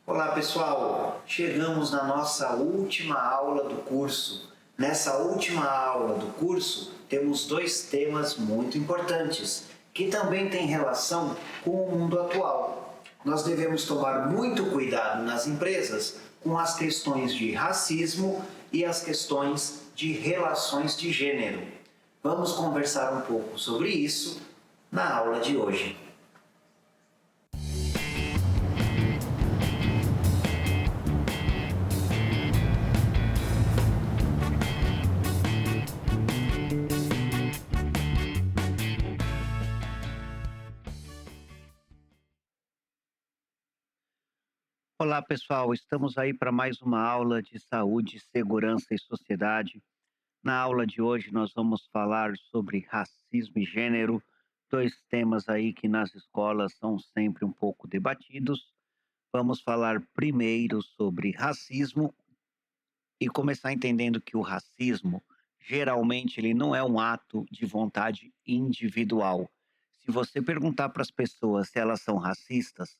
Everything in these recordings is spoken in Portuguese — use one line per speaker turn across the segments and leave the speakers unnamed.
Olá pessoal, chegamos na nossa última aula do curso. Nessa última aula do curso temos dois temas muito importantes que também têm relação com o mundo atual. Nós devemos tomar muito cuidado nas empresas com as questões de racismo e as questões de relações de gênero. Vamos conversar um pouco sobre isso na aula de hoje. Olá pessoal, estamos aí para mais uma aula de saúde, segurança e sociedade. Na aula de hoje nós vamos falar sobre racismo e gênero, dois temas aí que nas escolas são sempre um pouco debatidos. Vamos falar primeiro sobre racismo e começar entendendo que o racismo, geralmente, ele não é um ato de vontade individual. Se você perguntar para as pessoas se elas são racistas,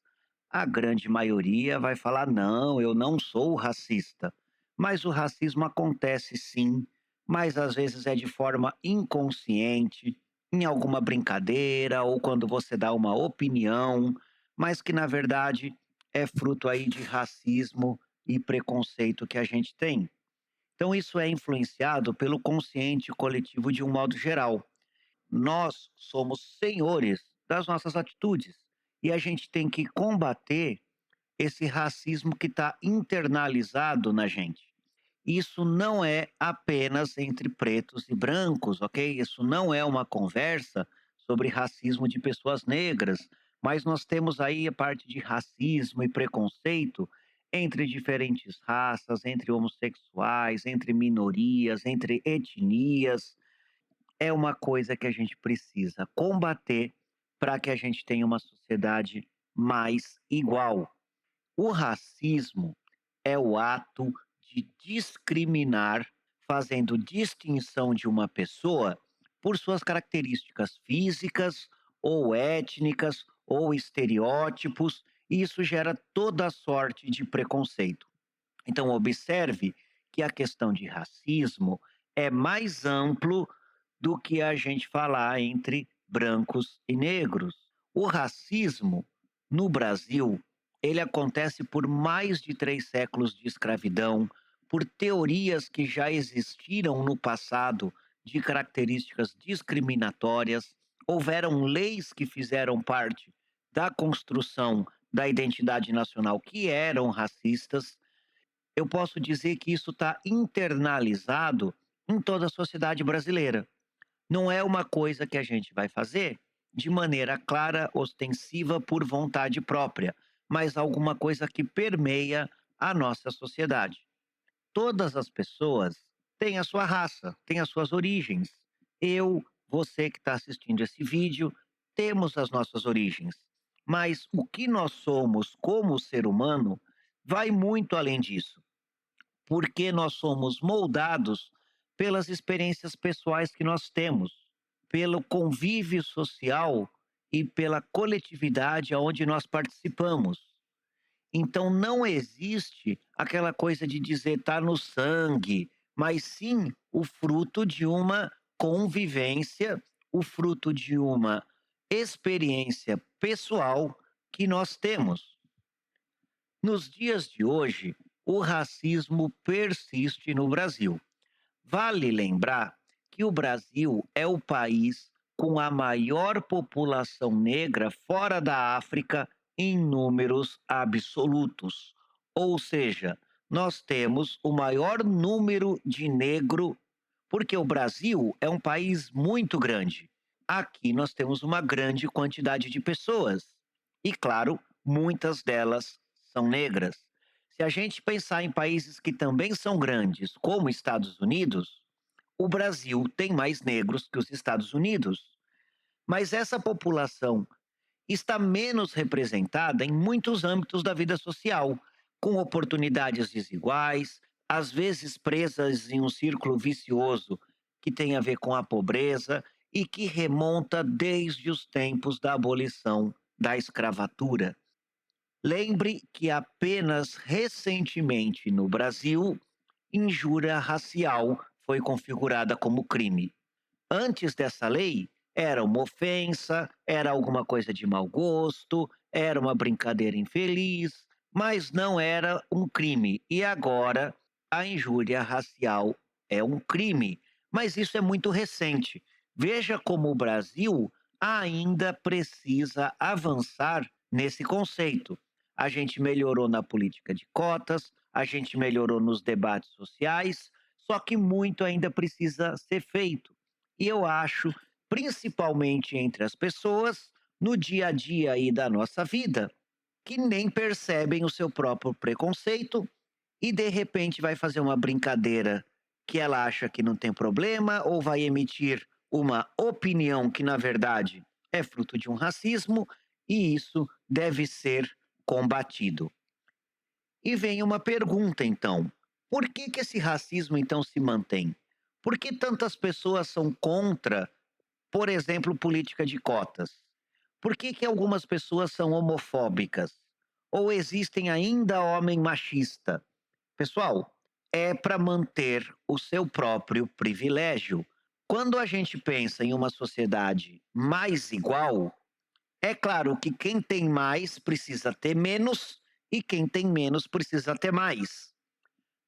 a grande maioria vai falar: não, eu não sou racista. Mas o racismo acontece sim, mas às vezes é de forma inconsciente, em alguma brincadeira ou quando você dá uma opinião, mas que na verdade é fruto aí de racismo e preconceito que a gente tem. Então, isso é influenciado pelo consciente coletivo de um modo geral. Nós somos senhores das nossas atitudes e a gente tem que combater esse racismo que está internalizado na gente. Isso não é apenas entre pretos e brancos, ok? Isso não é uma conversa sobre racismo de pessoas negras, mas nós temos aí a parte de racismo e preconceito entre diferentes raças, entre homossexuais, entre minorias, entre etnias. É uma coisa que a gente precisa combater para que a gente tenha uma sociedade mais igual. O racismo é o ato de discriminar, fazendo distinção de uma pessoa por suas características físicas ou étnicas ou estereótipos, e isso gera toda sorte de preconceito. Então, observe que a questão de racismo é mais amplo do que a gente falar entre brancos e negros. O racismo no Brasil, ele acontece por mais de 3 séculos de escravidão, por teorias que já existiram no passado de características discriminatórias, houveram leis que fizeram parte da construção da identidade nacional que eram racistas. Eu posso dizer que isso está internalizado em toda a sociedade brasileira. Não é uma coisa que a gente vai fazer de maneira clara, ostensiva, por vontade própria, mas alguma coisa que permeia a nossa sociedade. Todas as pessoas têm a sua raça, têm as suas origens. Eu, você que está assistindo esse vídeo, temos as nossas origens. Mas o que nós somos como ser humano vai muito além disso, porque nós somos moldados pelas experiências pessoais que nós temos, pelo convívio social e pela coletividade aonde nós participamos. Então não existe aquela coisa de dizer está no sangue, mas sim o fruto de uma convivência, o fruto de uma experiência pessoal que nós temos. Nos dias de hoje, o racismo persiste no Brasil. Vale lembrar que o Brasil é o país com a maior população negra fora da África em números absolutos. Ou seja, nós temos o maior número de negro, porque o Brasil é um país muito grande. Aqui nós temos uma grande quantidade de pessoas. E, claro, muitas delas são negras. Se a gente pensar em países que também são grandes, como Estados Unidos, o Brasil tem mais negros que os Estados Unidos. Mas essa população está menos representada em muitos âmbitos da vida social, com oportunidades desiguais, às vezes presas em um círculo vicioso que tem a ver com a pobreza e que remonta desde os tempos da abolição da escravatura. Lembre que apenas recentemente no Brasil, injúria racial foi configurada como crime. Antes dessa lei, era uma ofensa, era alguma coisa de mau gosto, era uma brincadeira infeliz, mas não era um crime. E agora a injúria racial é um crime. Mas isso é muito recente. Veja como o Brasil ainda precisa avançar nesse conceito. A gente melhorou na política de cotas, a gente melhorou nos debates sociais, só que muito ainda precisa ser feito. E eu acho, principalmente entre as pessoas, no dia a dia aí da nossa vida, que nem percebem o seu próprio preconceito e de repente vai fazer uma brincadeira que ela acha que não tem problema ou vai emitir uma opinião que na verdade é fruto de um racismo e isso deve ser combatido. E vem uma pergunta então: por que que esse racismo então se mantém? Por que tantas pessoas são contra, por exemplo, política de cotas? Por que que algumas pessoas são homofóbicas? Ou existem ainda homem machista? Pessoal, é para manter o seu próprio privilégio. Quando a gente pensa em uma sociedade mais igual, é claro que quem tem mais precisa ter menos e quem tem menos precisa ter mais.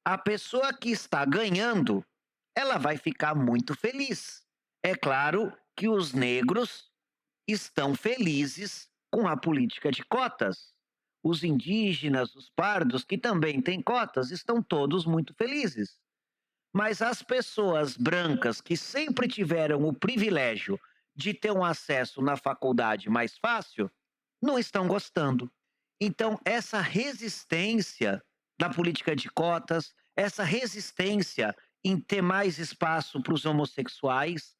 A pessoa que está ganhando, ela vai ficar muito feliz. É claro que os negros estão felizes com a política de cotas. Os indígenas, os pardos, que também têm cotas, estão todos muito felizes. Mas as pessoas brancas que sempre tiveram o privilégio de ter um acesso na faculdade mais fácil, não estão gostando. Então, essa resistência da política de cotas, essa resistência em ter mais espaço para os homossexuais,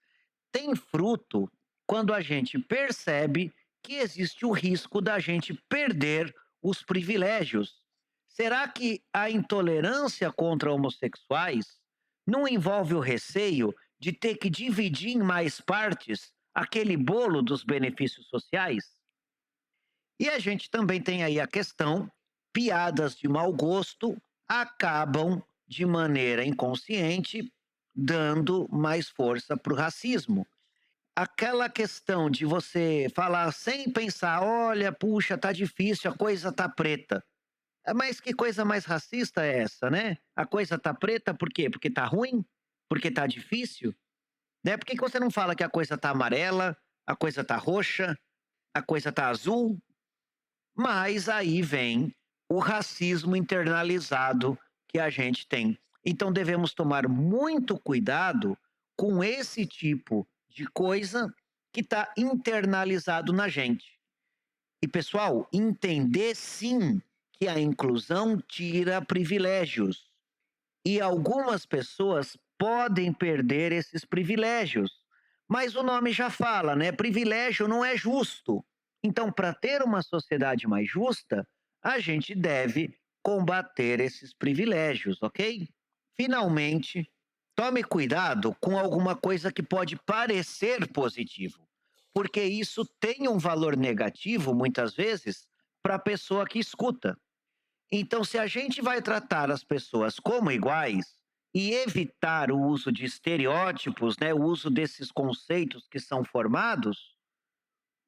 tem fruto quando a gente percebe que existe o risco da gente perder os privilégios. Será que a intolerância contra homossexuais não envolve o receio de ter que dividir em mais partes aquele bolo dos benefícios sociais? E a gente também tem aí a questão: piadas de mau gosto acabam, de maneira inconsciente, dando mais força para o racismo. Aquela questão de você falar sem pensar: "Olha, puxa, tá difícil, a coisa tá preta". Mas que coisa mais racista é essa, né? A coisa tá preta por quê? Porque tá ruim? Porque tá difícil? Né? Por que que você não fala que a coisa tá amarela, a coisa tá roxa, a coisa tá azul? Mas aí vem o racismo internalizado que a gente tem. Então devemos tomar muito cuidado com esse tipo de coisa que está internalizado na gente. E, pessoal, entender sim que a inclusão tira privilégios. E algumas pessoas podem perder esses privilégios. Mas o nome já fala, né? Privilégio não é justo. Então, para ter uma sociedade mais justa, a gente deve combater esses privilégios, ok? Finalmente, tome cuidado com alguma coisa que pode parecer positivo, porque isso tem um valor negativo, muitas vezes, para a pessoa que escuta. Então, se a gente vai tratar as pessoas como iguais e evitar o uso de estereótipos, né, o uso desses conceitos que são formados,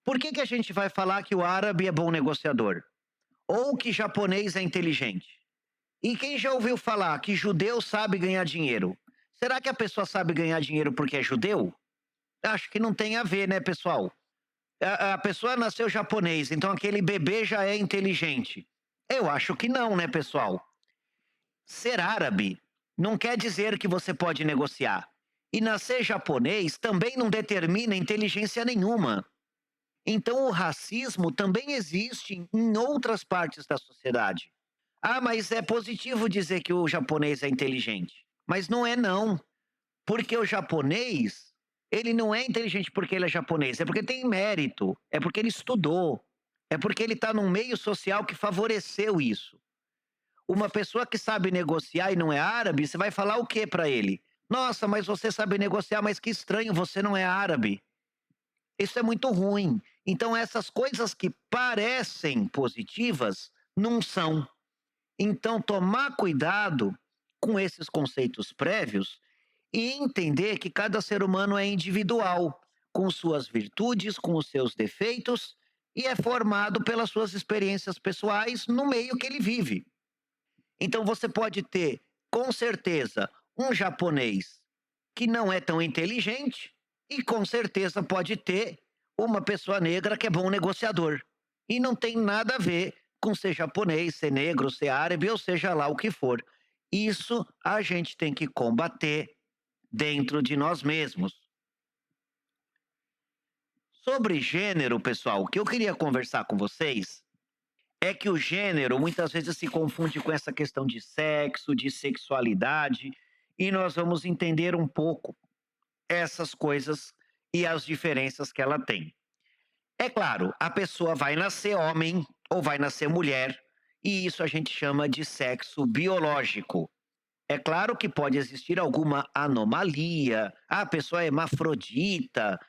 por que que a gente vai falar que o árabe é bom negociador? Ou que japonês é inteligente? E quem já ouviu falar que judeu sabe ganhar dinheiro? Será que a pessoa sabe ganhar dinheiro porque é judeu? Acho que não tem a ver, né, pessoal? A pessoa nasceu japonês, então aquele bebê já é inteligente. Eu acho que não, né, pessoal? Ser árabe não quer dizer que você pode negociar. E nascer japonês também não determina inteligência nenhuma. Então o racismo também existe em outras partes da sociedade. Ah, mas é positivo dizer que o japonês é inteligente. Mas não é não, porque o japonês, ele não é inteligente porque ele é japonês, é porque tem mérito, é porque ele estudou, é porque ele está num meio social que favoreceu isso. Uma pessoa que sabe negociar e não é árabe, você vai falar o quê para ele? Nossa, mas você sabe negociar, mas que estranho, você não é árabe. Isso é muito ruim. Então, essas coisas que parecem positivas não são. Então, tomar cuidado com esses conceitos prévios e entender que cada ser humano é individual, com suas virtudes, com os seus defeitos, e é formado pelas suas experiências pessoais no meio que ele vive. Então, você pode ter, com certeza, um japonês que não é tão inteligente, e com certeza pode ter uma pessoa negra que é bom negociador. E não tem nada a ver com ser japonês, ser negro, ser árabe, ou seja lá o que for. Isso a gente tem que combater dentro de nós mesmos. Sobre gênero, pessoal, o que eu queria conversar com vocês é que o gênero muitas vezes se confunde com essa questão de sexo, de sexualidade, e nós vamos entender um pouco essas coisas e as diferenças que ela tem. É claro, a pessoa vai nascer homem ou vai nascer mulher, e isso a gente chama de sexo biológico. É claro que pode existir alguma anomalia, a pessoa é hermafrodita,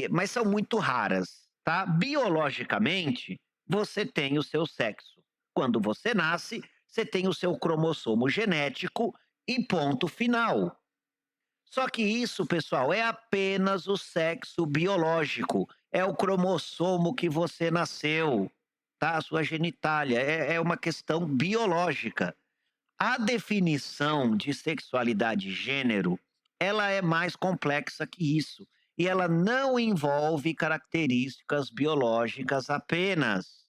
mas são muito raras, tá? Biologicamente, você tem o seu sexo. Quando você nasce, você tem o seu cromossomo genético e ponto final. Só que isso, pessoal, é apenas o sexo biológico, é o cromossomo que você nasceu, tá? A sua genitália, é uma questão biológica. A definição de sexualidade e gênero, ela é mais complexa que isso, e ela não envolve características biológicas apenas.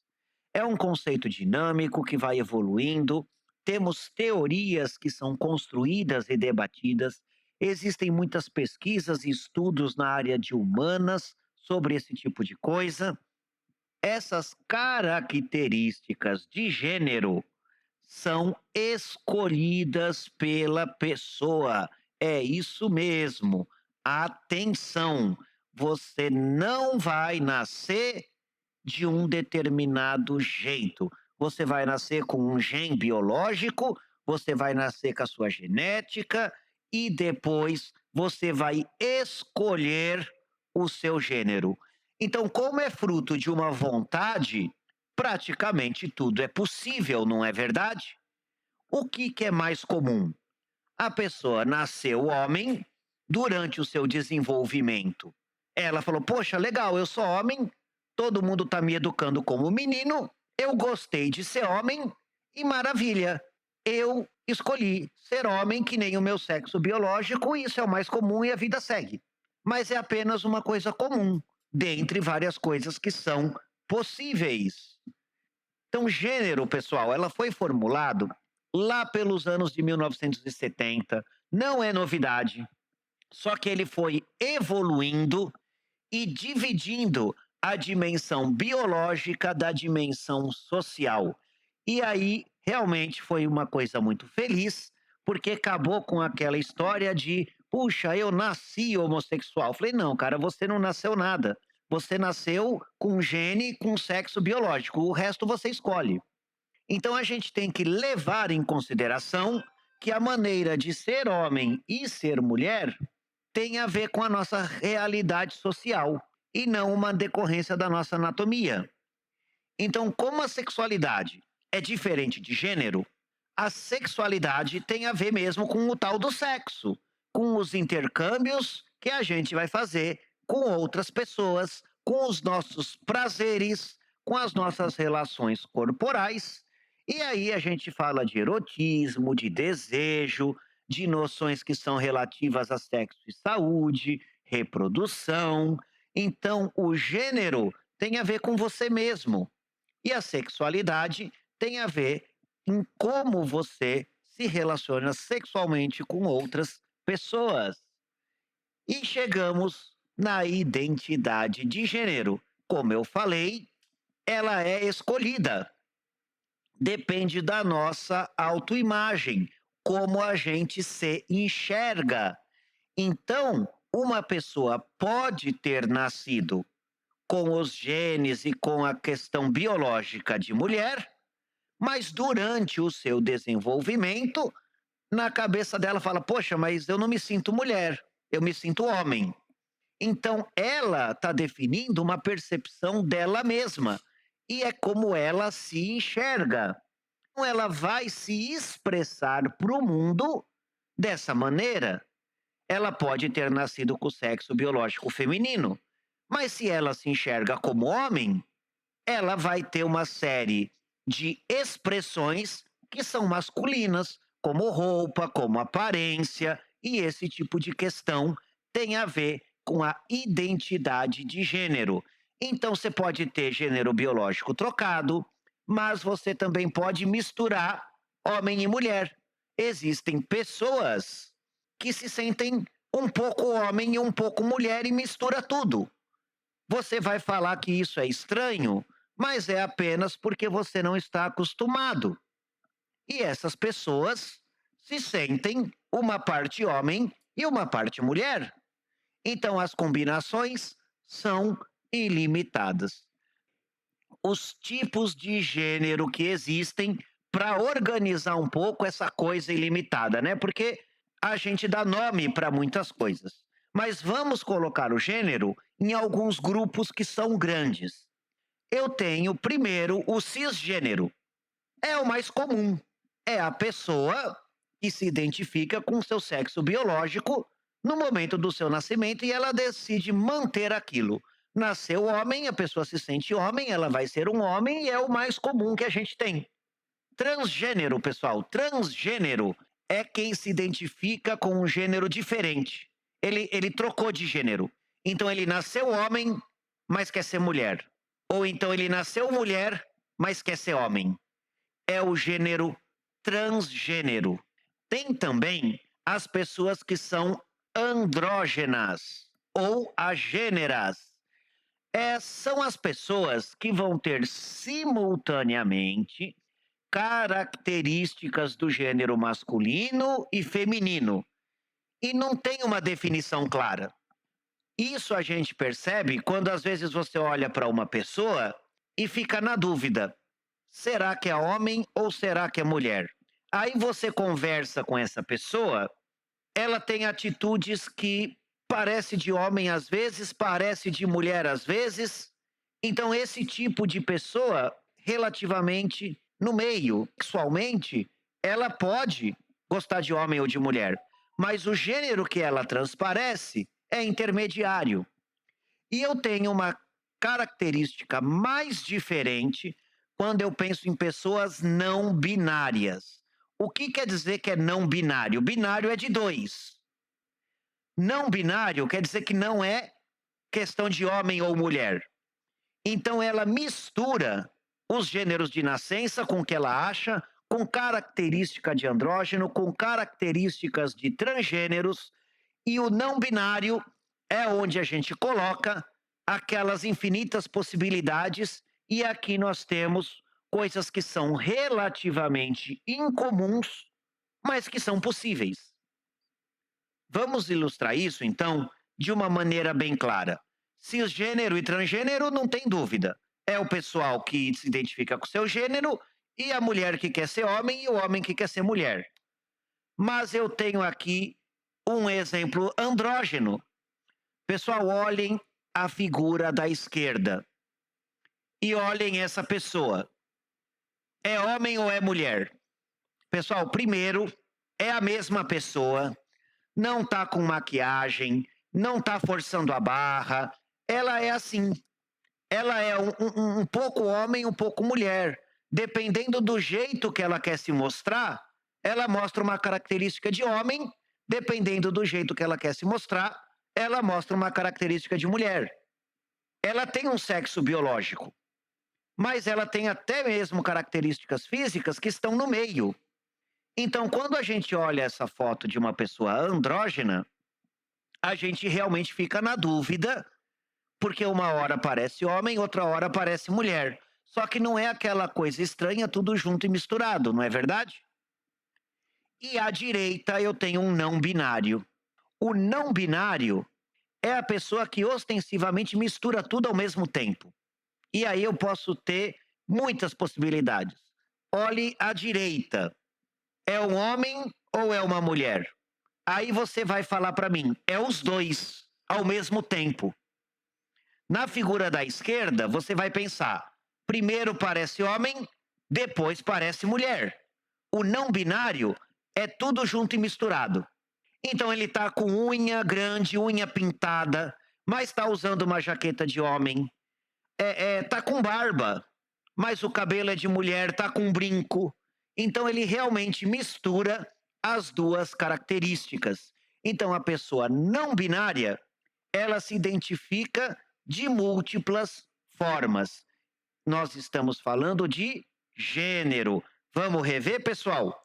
É um conceito dinâmico que vai evoluindo, temos teorias que são construídas e debatidas, existem muitas pesquisas e estudos na área de humanas sobre esse tipo de coisa. Essas características de gênero são escolhidas pela pessoa. É isso mesmo. Atenção, você não vai nascer de um determinado jeito. Você vai nascer com um gene biológico, você vai nascer com a sua genética e depois você vai escolher o seu gênero. Então, como é fruto de uma vontade, praticamente tudo é possível, não é verdade? O que, que é mais comum? A pessoa nasceu homem durante o seu desenvolvimento. Ela falou: Poxa, legal, eu sou homem, todo mundo está me educando como menino, eu gostei de ser homem e maravilha. Eu escolhi ser homem que nem o meu sexo biológico, e isso é o mais comum e a vida segue. Mas é apenas uma coisa comum, dentre várias coisas que são possíveis. Então, gênero, pessoal, ela foi formulado lá pelos anos de 1970, não é novidade, só que ele foi evoluindo e dividindo a dimensão biológica da dimensão social. E aí, realmente foi uma coisa muito feliz, porque acabou com aquela história de, puxa, eu nasci homossexual. Falei, não, cara, você não nasceu nada. Você nasceu com gene, com sexo biológico, o resto você escolhe. Então a gente tem que levar em consideração que a maneira de ser homem e ser mulher tem a ver com a nossa realidade social e não uma decorrência da nossa anatomia. Então, como a sexualidade é diferente de gênero, a sexualidade tem a ver mesmo com o tal do sexo, com os intercâmbios que a gente vai fazer com outras pessoas, com os nossos prazeres, com as nossas relações corporais. E aí a gente fala de erotismo, de desejo, de noções que são relativas a sexo e saúde, reprodução. Então, o gênero tem a ver com você mesmo. E a sexualidade tem a ver em como você se relaciona sexualmente com outras pessoas. E chegamos na identidade de gênero. Como eu falei, ela é escolhida. Depende da nossa autoimagem, como a gente se enxerga. Então, uma pessoa pode ter nascido com os genes e com a questão biológica de mulher, mas durante o seu desenvolvimento, na cabeça dela fala: Poxa, mas eu não me sinto mulher, eu me sinto homem. Então, ela está definindo uma percepção dela mesma. E é como ela se enxerga. Então ela vai se expressar para o mundo dessa maneira. Ela pode ter nascido com o sexo biológico feminino, mas se ela se enxerga como homem, ela vai ter uma série de expressões que são masculinas, como roupa, como aparência, e esse tipo de questão tem a ver com a identidade de gênero. Então você pode ter gênero biológico trocado, mas você também pode misturar homem e mulher. Existem pessoas que se sentem um pouco homem e um pouco mulher e mistura tudo. Você vai falar que isso é estranho, mas é apenas porque você não está acostumado. E essas pessoas se sentem uma parte homem e uma parte mulher. Então as combinações são ilimitadas. Os tipos de gênero que existem para organizar um pouco essa coisa ilimitada, né? Porque a gente dá nome para muitas coisas. Mas vamos colocar o gênero em alguns grupos que são grandes. Eu tenho primeiro o cisgênero. É o mais comum. É a pessoa que se identifica com o seu sexo biológico no momento do seu nascimento e ela decide manter aquilo. Nasceu homem, a pessoa se sente homem, ela vai ser um homem e é o mais comum que a gente tem. Transgênero, pessoal, transgênero é quem se identifica com um gênero diferente. Ele trocou de gênero. Então ele nasceu homem, mas quer ser mulher. Ou então ele nasceu mulher, mas quer ser homem. É o gênero transgênero. Tem também as pessoas que são andrógenas ou agêneras. São as pessoas que vão ter simultaneamente características do gênero masculino e feminino. E não tem uma definição clara. Isso a gente percebe quando às vezes você olha para uma pessoa e fica na dúvida: será que é homem ou será que é mulher? Aí você conversa com essa pessoa, ela tem atitudes que parece de homem às vezes, parece de mulher às vezes. Então esse tipo de pessoa, relativamente no meio, sexualmente, ela pode gostar de homem ou de mulher, mas o gênero que ela transparece é intermediário. E eu tenho uma característica mais diferente quando eu penso em pessoas não binárias. O que quer dizer que é não binário? Binário é de dois. Não binário quer dizer que não é questão de homem ou mulher. Então ela mistura os gêneros de nascença com o que ela acha, com característica de andrógeno, com características de transgêneros, e o não binário é onde a gente coloca aquelas infinitas possibilidades, e aqui nós temos coisas que são relativamente incomuns, mas que são possíveis. Vamos ilustrar isso, então, de uma maneira bem clara. Cisgênero e transgênero, não tem dúvida. É o pessoal que se identifica com seu gênero e a mulher que quer ser homem e o homem que quer ser mulher. Mas eu tenho aqui um exemplo andrógeno. Pessoal, olhem a figura da esquerda e olhem essa pessoa. É homem ou é mulher? Pessoal, primeiro, é a mesma pessoa, não tá com maquiagem, não tá forçando a barra, ela é assim. Ela é um pouco homem, um pouco mulher. Dependendo do jeito que ela quer se mostrar, ela mostra uma característica de homem, dependendo do jeito que ela quer se mostrar, ela mostra uma característica de mulher. Ela tem um sexo biológico, mas ela tem até mesmo características físicas que estão no meio. Então, quando a gente olha essa foto de uma pessoa andrógena, a gente realmente fica na dúvida, porque uma hora parece homem, outra hora parece mulher. Só que não é aquela coisa estranha, tudo junto e misturado, não é verdade? E à direita eu tenho um não binário. O não binário é a pessoa que ostensivamente mistura tudo ao mesmo tempo. E aí eu posso ter muitas possibilidades. Olhe à direita. É um homem ou é uma mulher? Aí você vai falar para mim, é os dois ao mesmo tempo. Na figura da esquerda, você vai pensar, primeiro parece homem, depois parece mulher. O não binário é tudo junto e misturado. Então ele tá com unha grande, unha pintada, mas tá usando uma jaqueta de homem. Tá com barba, mas o cabelo é de mulher, tá com brinco. Então ele realmente mistura as duas características. Então a pessoa não binária, ela se identifica de múltiplas formas. Nós estamos falando de gênero. Vamos rever, pessoal?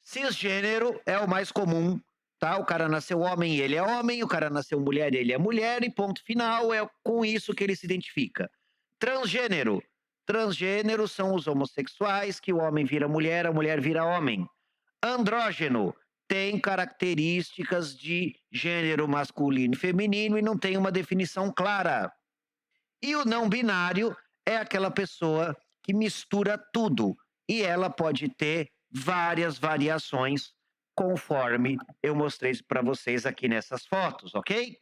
Cisgênero é o mais comum, tá? O cara nasceu homem e ele é homem, o cara nasceu mulher e ele é mulher, e ponto final, é com isso que ele se identifica. Transgênero. Transgênero são os homossexuais, que o homem vira mulher, a mulher vira homem. Andrógeno tem características de gênero masculino e feminino e não tem uma definição clara. E o não binário é aquela pessoa que mistura tudo e ela pode ter várias variações conforme eu mostrei para vocês aqui nessas fotos, ok?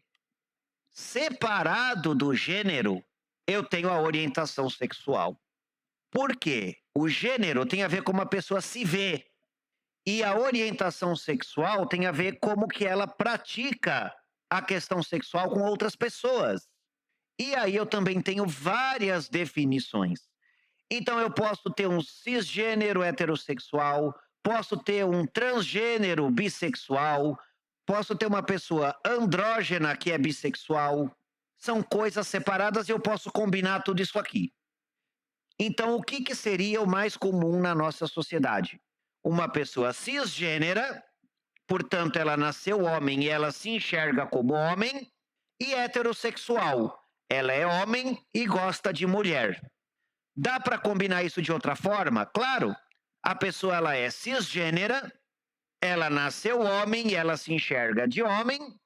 Separado do gênero, eu tenho a orientação sexual. Por quê? O gênero tem a ver como a pessoa se vê e a orientação sexual tem a ver como que ela pratica a questão sexual com outras pessoas. E aí eu também tenho várias definições. Então eu posso ter um cisgênero heterossexual, posso ter um transgênero bissexual, posso ter uma pessoa andrógena que é bissexual. São coisas separadas e eu posso combinar tudo isso aqui. Então, o que seria o mais comum na nossa sociedade? Uma pessoa cisgênera, portanto, ela nasceu homem e ela se enxerga como homem, e heterossexual. Ela é homem e gosta de mulher. Dá para combinar isso de outra forma? Claro. A pessoa ela é cisgênera, ela nasceu homem e ela se enxerga de homem,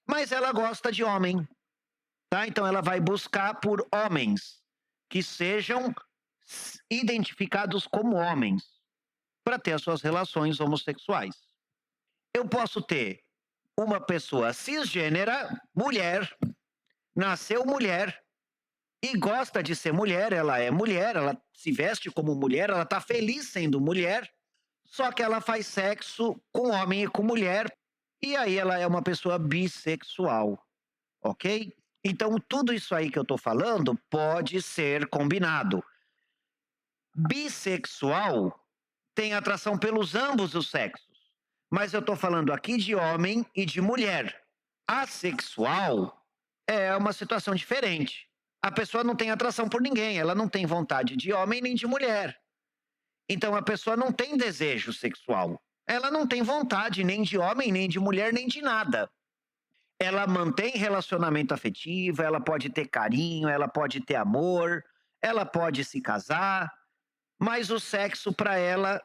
mas ela gosta de homem. Tá? Então ela vai buscar por homens que sejam identificados como homens para ter as suas relações homossexuais. Eu posso ter uma pessoa cisgênera, mulher, nasceu mulher e gosta de ser mulher, ela se veste como mulher, ela está feliz sendo mulher, só que ela faz sexo com homem e com mulher, e aí ela é uma pessoa bissexual, ok? Então, tudo isso aí que eu estou falando pode ser combinado. Bissexual tem atração pelos ambos os sexos, mas eu estou falando aqui de homem e de mulher. Assexual é uma situação diferente. A pessoa não tem atração por ninguém, ela não tem vontade de homem nem de mulher. Então a pessoa não tem desejo sexual. Ela não tem vontade nem de homem, nem de mulher, nem de nada. Ela mantém relacionamento afetivo, ela pode ter carinho, ela pode ter amor, ela pode se casar, mas o sexo para ela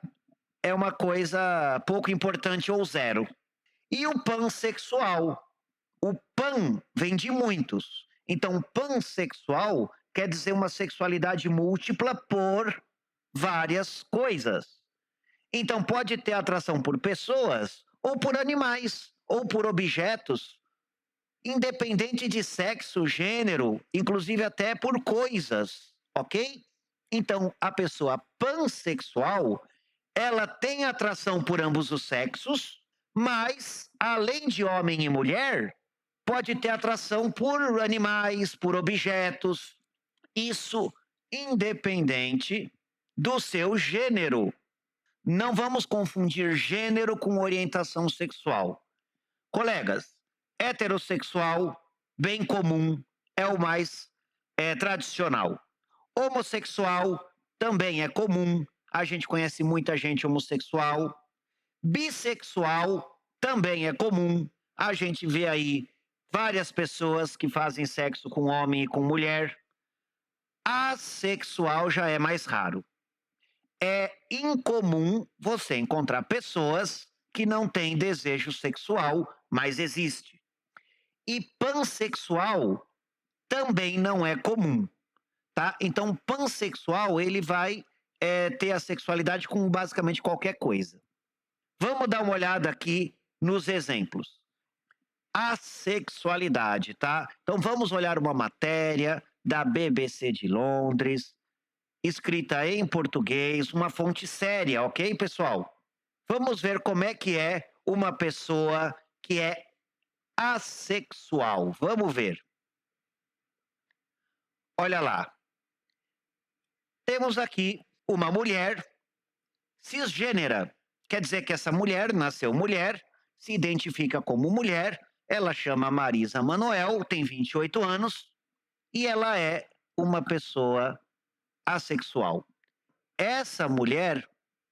é uma coisa pouco importante ou zero. E o pansexual? O pan vem de muitos. Então, pansexual quer dizer uma sexualidade múltipla por várias coisas. Então, pode ter atração por pessoas, ou por animais, ou por objetos, independente de sexo, gênero, inclusive até por coisas, ok? Então, a pessoa pansexual, ela tem atração por ambos os sexos, mas, além de homem e mulher, pode ter atração por animais, por objetos, isso independente do seu gênero. Não vamos confundir gênero com orientação sexual. Colegas, heterossexual, bem comum, é o mais tradicional. Homossexual também é comum, a gente conhece muita gente homossexual. Bissexual também é comum, a gente vê aí várias pessoas que fazem sexo com homem e com mulher. Assexual já é mais raro. É incomum você encontrar pessoas que não têm desejo sexual, mas existe. E pansexual também não é comum, tá? Então, pansexual, ele vai ter a sexualidade com basicamente qualquer coisa. Vamos dar uma olhada aqui nos exemplos. A sexualidade, tá? Então vamos olhar uma matéria da BBC de Londres. escrita em português, uma fonte séria, ok, pessoal? Vamos ver como é uma pessoa que é assexual. Vamos ver. Olha lá. Temos aqui uma mulher cisgênera. Quer dizer que essa mulher nasceu mulher, se identifica como mulher, ela chama Marisa Manoel, tem 28 anos e ela é uma pessoa assexual. Essa mulher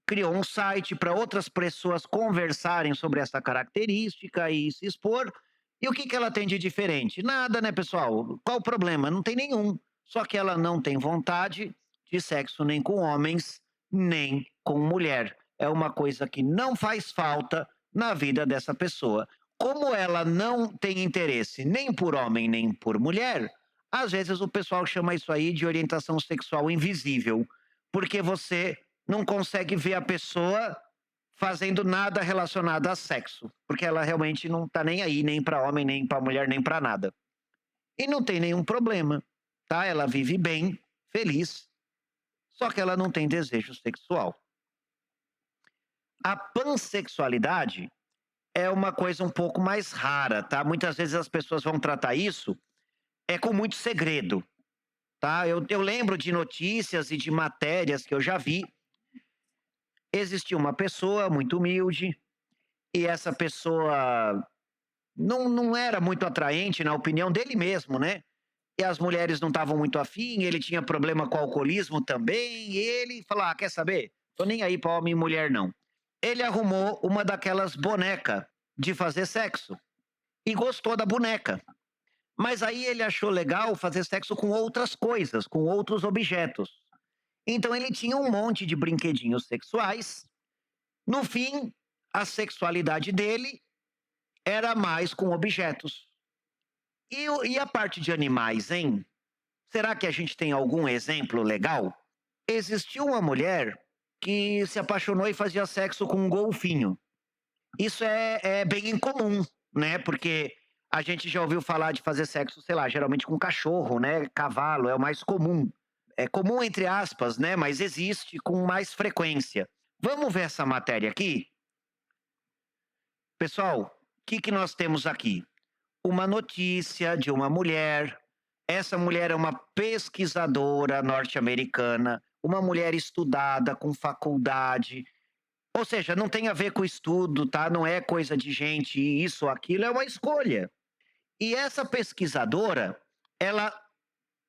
criou um site para outras pessoas conversarem sobre essa característica e se expor. E o que, que ela tem de diferente? Nada, né, pessoal? Qual o problema? Não tem nenhum. Só que ela não tem vontade de sexo nem com homens, nem com mulher. É uma coisa que não faz falta na vida dessa pessoa. Como ela não tem interesse nem por homem nem por mulher, às vezes o pessoal chama isso aí de orientação sexual invisível, porque você não consegue ver a pessoa fazendo nada relacionado a sexo, porque ela realmente não tá nem aí, nem para homem, nem para mulher, nem para nada. E não tem nenhum problema, tá? Ela vive bem, feliz, só que ela não tem desejo sexual. A pansexualidade é uma coisa um pouco mais rara, tá? Muitas vezes as pessoas vão tratar isso com muito segredo, tá? Eu lembro de notícias e de matérias que eu já vi. Existia uma pessoa muito humilde e essa pessoa não era muito atraente na opinião dele mesmo, né? E as mulheres não estavam muito afim, ele tinha problema com o alcoolismo também, e ele falou: quer saber? Tô nem aí para homem e mulher, não. Ele arrumou uma daquelas bonecas de fazer sexo e gostou da boneca. Mas aí ele achou legal fazer sexo com outras coisas, com outros objetos. Então ele tinha um monte de brinquedinhos sexuais. No fim, a sexualidade dele era mais com objetos. E a parte de animais, hein? Será que a gente tem algum exemplo legal? Existiu uma mulher que se apaixonou e fazia sexo com um golfinho. Isso é bem incomum, né? Porque a gente já ouviu falar de fazer sexo, sei lá, geralmente com cachorro, né? Cavalo é o mais comum. É comum entre aspas, né? Mas existe com mais frequência. Vamos ver essa matéria aqui? Pessoal, o que nós temos aqui? Uma notícia de uma mulher. Essa mulher é uma pesquisadora norte-americana, uma mulher estudada com faculdade. Ou seja, não tem a ver com estudo, tá? Não é coisa de gente, isso ou aquilo, é uma escolha. E essa pesquisadora, ela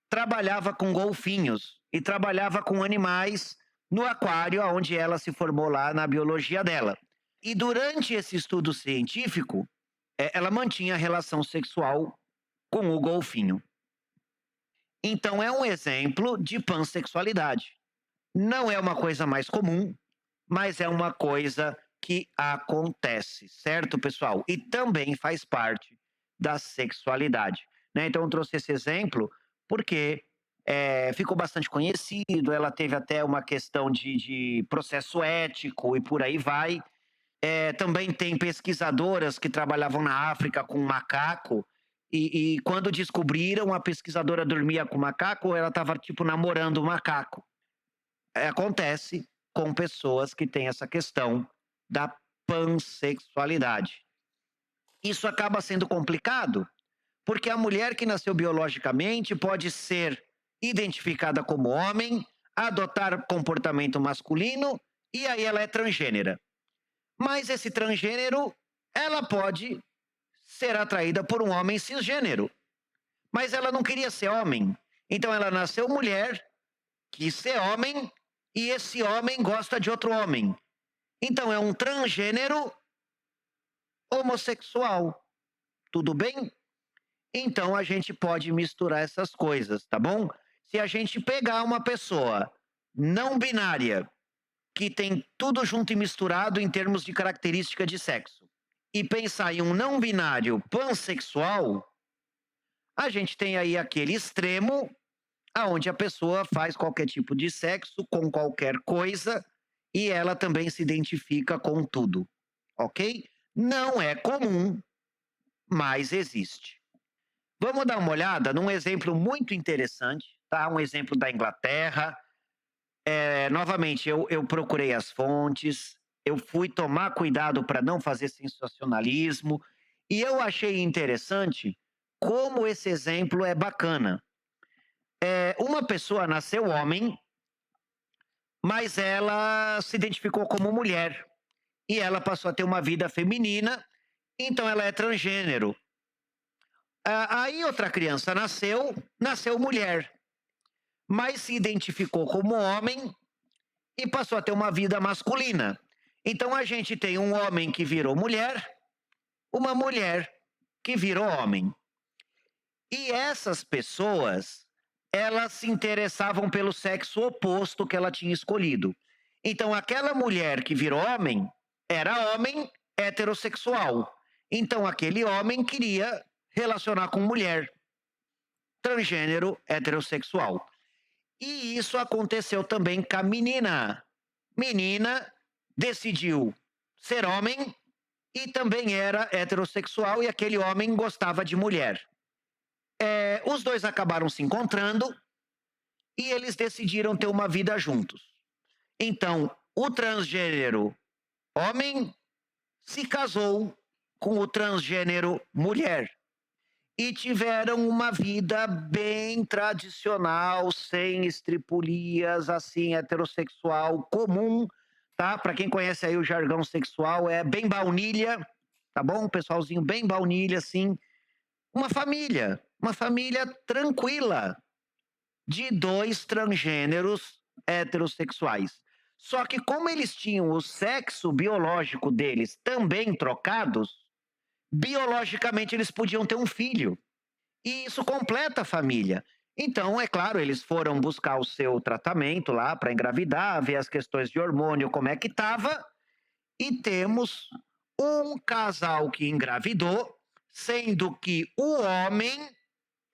trabalhava com golfinhos e trabalhava com animais no aquário, onde ela se formou lá na biologia dela. E durante esse estudo científico, ela mantinha relação sexual com o golfinho. Então é um exemplo de pansexualidade. Não é uma coisa mais comum, mas é uma coisa que acontece, certo, pessoal? E também faz parte da sexualidade, né? Então eu trouxe esse exemplo porque ficou bastante conhecido, ela teve até uma questão de processo ético e por aí vai. Também tem pesquisadoras que trabalhavam na África com macaco, e quando descobriram, a pesquisadora dormia com o macaco, ela estava, tipo, namorando o macaco. Acontece com pessoas que têm essa questão da pansexualidade. Isso acaba sendo complicado, porque a mulher que nasceu biologicamente pode ser identificada como homem, adotar comportamento masculino, e aí ela é transgênera. Mas esse transgênero, ela pode ser atraída por um homem cisgênero. Mas ela não queria ser homem. Então ela nasceu mulher, quis ser homem, e esse homem gosta de outro homem. Então é um transgênero homossexual. Tudo bem? Então a gente pode misturar essas coisas, tá bom? Se a gente pegar uma pessoa não binária, que tem tudo junto e misturado em termos de característica de sexo, e pensar em um não binário pansexual, a gente tem aí aquele extremo aonde a pessoa faz qualquer tipo de sexo com qualquer coisa e ela também se identifica com tudo, ok? Não é comum, mas existe. Vamos dar uma olhada num exemplo muito interessante, tá? Um exemplo da Inglaterra. Novamente, eu procurei as fontes, eu fui tomar cuidado para não fazer sensacionalismo, e eu achei interessante como esse exemplo é bacana. Uma pessoa nasceu homem, mas ela se identificou como mulher, e ela passou a ter uma vida feminina, então ela é transgênero. Aí outra criança nasceu mulher, mas se identificou como homem e passou a ter uma vida masculina. Então a gente tem um homem que virou mulher, uma mulher que virou homem. E essas pessoas, elas se interessavam pelo sexo oposto que ela tinha escolhido. Então aquela mulher que virou homem era homem heterossexual. Então aquele homem queria relacionar com mulher transgênero heterossexual. E isso aconteceu também com a menina. Menina decidiu ser homem e também era heterossexual e aquele homem gostava de mulher. Os dois acabaram se encontrando e eles decidiram ter uma vida juntos. Então, o transgênero homem se casou com o transgênero mulher e tiveram uma vida bem tradicional, sem estripulias, assim, heterossexual, comum, tá? Para quem conhece aí o jargão sexual, é bem baunilha, tá bom? Pessoalzinho bem baunilha, assim. Uma família tranquila, de dois transgêneros heterossexuais. Só que como eles tinham o sexo biológico deles também trocados, biologicamente eles podiam ter um filho. E isso completa a família. Então, é claro, eles foram buscar o seu tratamento lá para engravidar, ver as questões de hormônio, como é que estava, e temos um casal que engravidou, sendo que o homem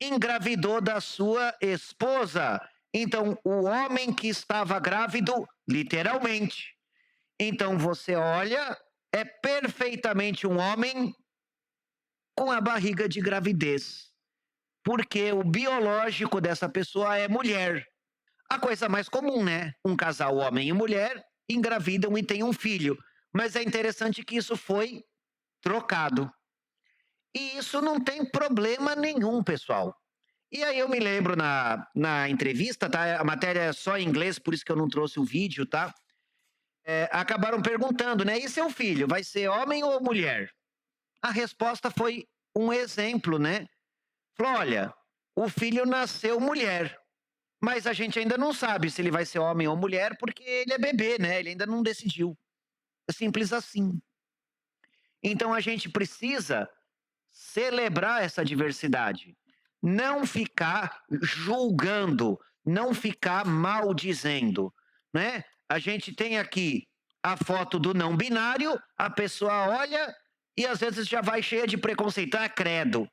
engravidou da sua esposa. Então, o homem que estava grávido, literalmente. Então, você olha, é perfeitamente um homem com a barriga de gravidez, porque o biológico dessa pessoa é mulher. A coisa mais comum, né? Um casal homem e mulher engravidam e têm um filho. Mas é interessante que isso foi trocado. E isso não tem problema nenhum, pessoal. E aí eu me lembro na entrevista, tá? A matéria é só em inglês, por isso que eu não trouxe o vídeo, tá? Acabaram perguntando, né? E seu filho, vai ser homem ou mulher? A resposta foi um exemplo, né? Falou: olha, o filho nasceu mulher, mas a gente ainda não sabe se ele vai ser homem ou mulher, porque ele é bebê, né? Ele ainda não decidiu. É simples assim. Então a gente precisa celebrar essa diversidade, não ficar julgando, não ficar maldizendo, né? A gente tem aqui a foto do não binário, a pessoa olha e às vezes já vai cheia de preconceito, ah, credo.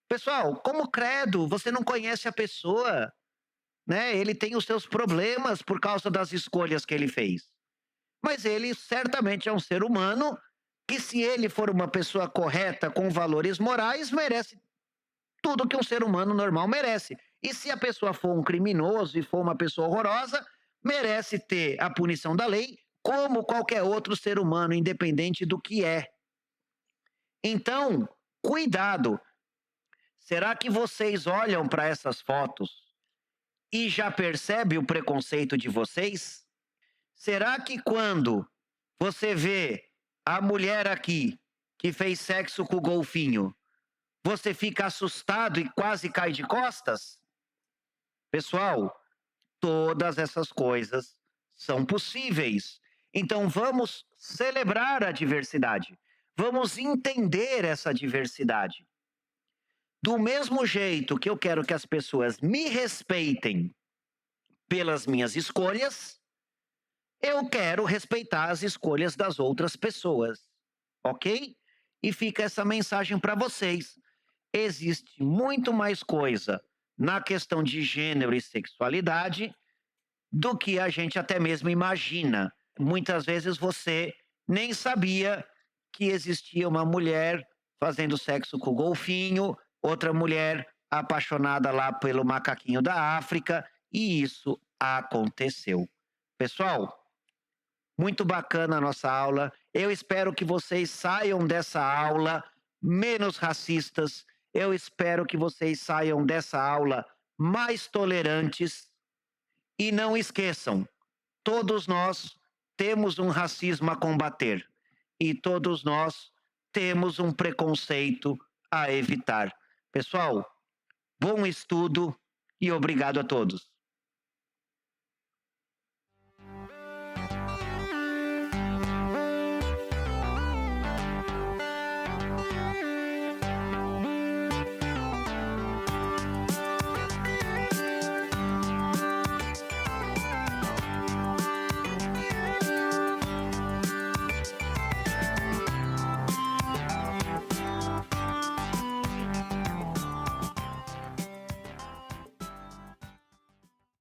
Pessoal, como credo? Você não conhece a pessoa, né? Ele tem os seus problemas por causa das escolhas que ele fez. Mas ele certamente é um ser humano que, se ele for uma pessoa correta com valores morais, merece tudo que um ser humano normal merece. E se a pessoa for um criminoso e for uma pessoa horrorosa, merece ter a punição da lei, como qualquer outro ser humano, independente do que é. Então, cuidado. Será que vocês olham para essas fotos e já percebe o preconceito de vocês? Será que quando você vê a mulher aqui que fez sexo com o golfinho, você fica assustado e quase cai de costas? Pessoal, todas essas coisas são possíveis. Então vamos celebrar a diversidade. Vamos entender essa diversidade. Do mesmo jeito que eu quero que as pessoas me respeitem pelas minhas escolhas, eu quero respeitar as escolhas das outras pessoas, ok? E fica essa mensagem para vocês. Existe muito mais coisa na questão de gênero e sexualidade do que a gente até mesmo imagina. Muitas vezes você nem sabia que existia uma mulher fazendo sexo com o golfinho, outra mulher apaixonada lá pelo macaquinho da África, e isso aconteceu. Pessoal, muito bacana a nossa aula. Eu espero que vocês saiam dessa aula menos racistas. Eu espero que vocês saiam dessa aula mais tolerantes. E não esqueçam, todos nós temos um racismo a combater. E todos nós temos um preconceito a evitar. Pessoal, bom estudo e obrigado a todos.